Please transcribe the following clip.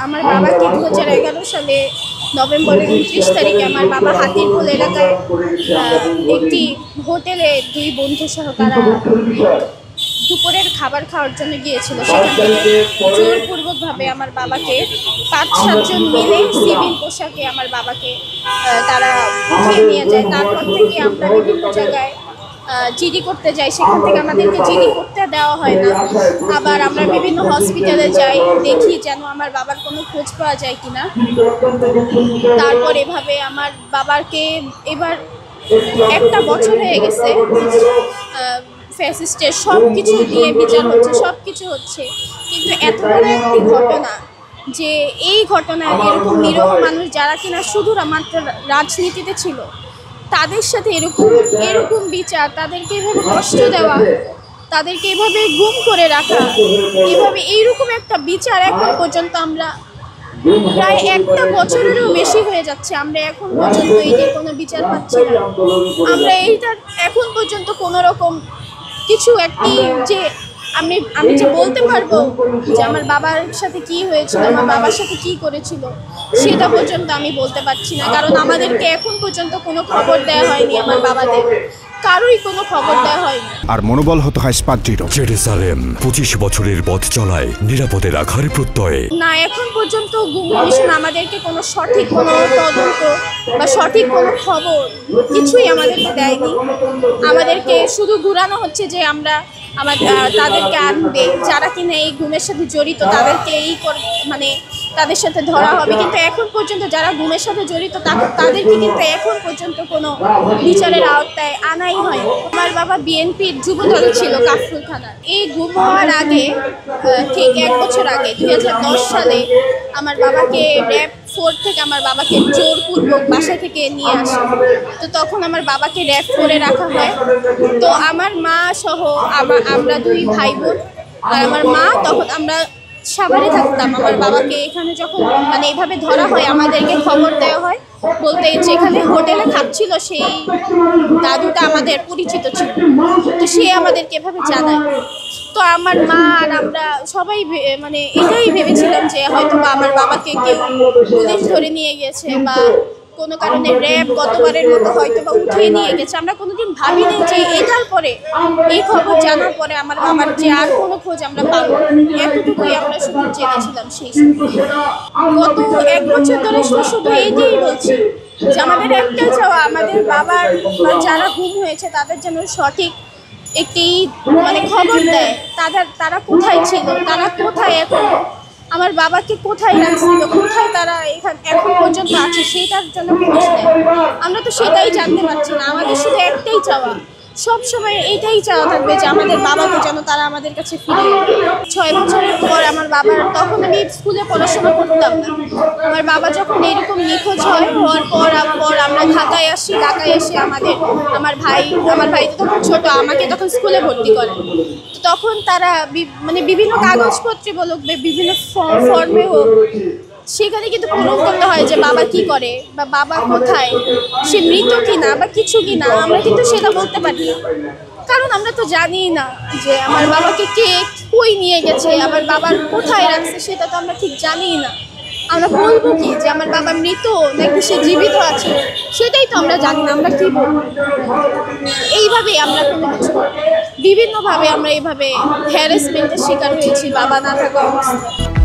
আমার বাবাকে 2011 সালে নভেম্বরের 29 তারিখে আমার বাবা হাতিরপুল এলাকায় একটি হোটেলে দুই বন্ধু সহ তারা দুপুরের খাবার খাওয়ার জন্য গিয়েছিল। সেখান থেকে জোরপূর্বকভাবে আমার বাবাকে 5-7 জন মিলে সিভিল পোশাকে আমার বাবাকে তারা উঠিয়ে নিয়ে যায়। তারপর থেকে আমরা বিভিন্ন জায়গায় জিডি করতে যাই, সেখান থেকে আমাদেরকে জিডি করতে দেওয়া হয় না। আবার আমরা বিভিন্ন হসপিটালে যাই, দেখি যেন আমার বাবার কোনো খোঁজ পাওয়া যায় কিনা। তারপর এভাবে আমার বাবাকে এবার একটা বছর হয়ে গেছে, ফ্যাসিস্টের সব কিছু নিয়ে বিচার হচ্ছে, সব কিছু হচ্ছে, কিন্তু এত বড় একটি ঘটনা যে এই ঘটনায় এরকম নিরীহ মানুষ যারা কিনা শুধু মাত্র রাজনীতিতে ছিল তাদের সাথে এরকম বিচার, তাদেরকে এভাবে কষ্ট দেওয়া, তাদেরকে এভাবে গুম করে রাখা, এভাবে এইরকম একটা বিচার এখন পর্যন্ত আমরা প্রায় একটা বছরেরও বেশি হয়ে যাচ্ছে, আমরা এখন পর্যন্ত এইটার কোনো বিচার পাচ্ছি না। আমরা এইটার এখন পর্যন্ত কোনো রকম কিছু একটি যে আমি যে বলতে পারবো যে আমার বাবার সাথে কি হয়েছিল, আমার বাবার সাথে কি করেছিল, সেটা পর্যন্ত আমি বলতে পারছি না। কারণ আমাদেরকে এখন পর্যন্ত কোনো খবর দেওয়া হয়নি, আমার বাবাদের কারোই কোনো খবর দেওয়া হয়নি। আর মনোবল হতে হয় স্পার্জিত। জেরুসালেম 25 বছরের পথ চলায় নিরাপদে রাখার প্রত্যয়ে না, এখন পর্যন্ত গুম কমিশন আমাদেরকে কোনো সঠিক কোনো তদন্ত বা সঠিক কোনো খবর কিছুই আমাদেরকে দেয়নি। আমাদেরকে শুধু ঘুরানো হচ্ছে যে আমরা তাদেরকে আনবে, যারা কিনা এই গুমের সাথে জড়িত তাদেরকে মানে তাদের সাথে ধরা হবে, কিন্তু এখন পর্যন্ত যারা গুমের সাথে জড়িত তাদেরকে কিন্তু এখন পর্যন্ত কোনো বিচারের আওতায় আনাই হয়। আমার বাবা বিএনপির যুবদলে ছিল কাফরুল থানার। এই গুম হওয়ার আগে ঠিক 1 বছর আগে 2010 সালে আমার বাবাকে র‍্যাব 4 থেকে আমার বাবাকে জোরপূর্বক বাসা থেকে নিয়ে আসে। তো তখন আমার বাবাকে র‍্যাব 4-এ রাখা হয়। তো আমার মা সহ আমরা 2 ভাই বোন আর আমার মা, তখন আমরা সাভারে থাকতাম। আমার বাবাকে এখানে যখন মানে এইভাবে ধরা হয় আমাদেরকে খবর দেওয়া হয়, বলতে যেখানে হোটেলে খাচ্ছিল সেই দাদুটা আমাদের পরিচিত ছিল, তো সে আমাদেরকে এভাবে জানায়। তো আমার মা আর আমরা সবাই মানে এটাই ভেবেছিলাম যে হয়তো বা আমার বাবাকে কেউ পুলিশ ধরে নিয়ে গেছে বা কোনো কারণে র‍্যাব গতবারের মতো হয়তো বা উঠিয়ে নিয়ে গেছে। আমরা কোনোদিন ভাবিনি যে এটার পরে, এই খবর জানার পরে আমার বাবার যে আর কোনো খোঁজ আমরা পাবো, এতটুকুই আমরা শুধু জেনেছিলাম। সেই গত 1 বছর ধরে শুধু এইটাই বলছি যে আমাদের একটাই চাওয়া, আমাদের বাবার যারা গুম হয়েছে তাদের যেন সঠিক একটি মানে খবর দেয়, তারা কোথায় ছিল, তারা কোথায় এখন, আমার বাবাকে কোথায় রাখছিল, কোথায় তারা এখন পর্যন্ত আছে, সেটার জন্য খোঁজ নেয়। আমরা তো সেটাই জানতে পারছি না। আমাদের শুধু একটাই চাওয়া, সব সময় এইটাই চাওয়া থাকবে যে আমাদের বাবাকে যেন তারা আমাদের কাছে ফিরিয়ে। 6 বছরের পর আমার বাবার, তখন আমি স্কুলে পড়াশোনা করতাম না, আমার বাবা যখন এরকম নিখোঁজ হওয়ার পর আমরা ঢাকায় আসি। ঢাকায় এসে আমার ভাই তো তখন ছোট, আমাকে তখন স্কুলে ভর্তি করে। তো তখন তারা মানে বিভিন্ন কাগজপত্রে বলুক, বিভিন্ন ফর্মে হোক, সেখানে কিন্তু পূরণ করতে হয় যে বাবা কি করে বা বাবা কোথায়, সে মৃত কিনা বা কিছু কিনা, আমরা কিন্তু সেটা বলতে পারি না। কারণ আমরা তো জানি না যে আমার বাবাকে কে কই নিয়ে গেছে, আমার বাবার কোথায় রাখছে, সেটা তো আমরা ঠিক জানি না। আমরা বলবো কি যে আমার বাবা মৃত নাকি সে জীবিত আছে, সেটাই তো আমরা জানি না। আমরা কি বলবো? এইভাবেই আমরা কোনো কিছু বিভিন্নভাবে আমরা এইভাবে হ্যারাসমেন্টের শিকার হয়েছি বাবা না থাকা অবস্থায়।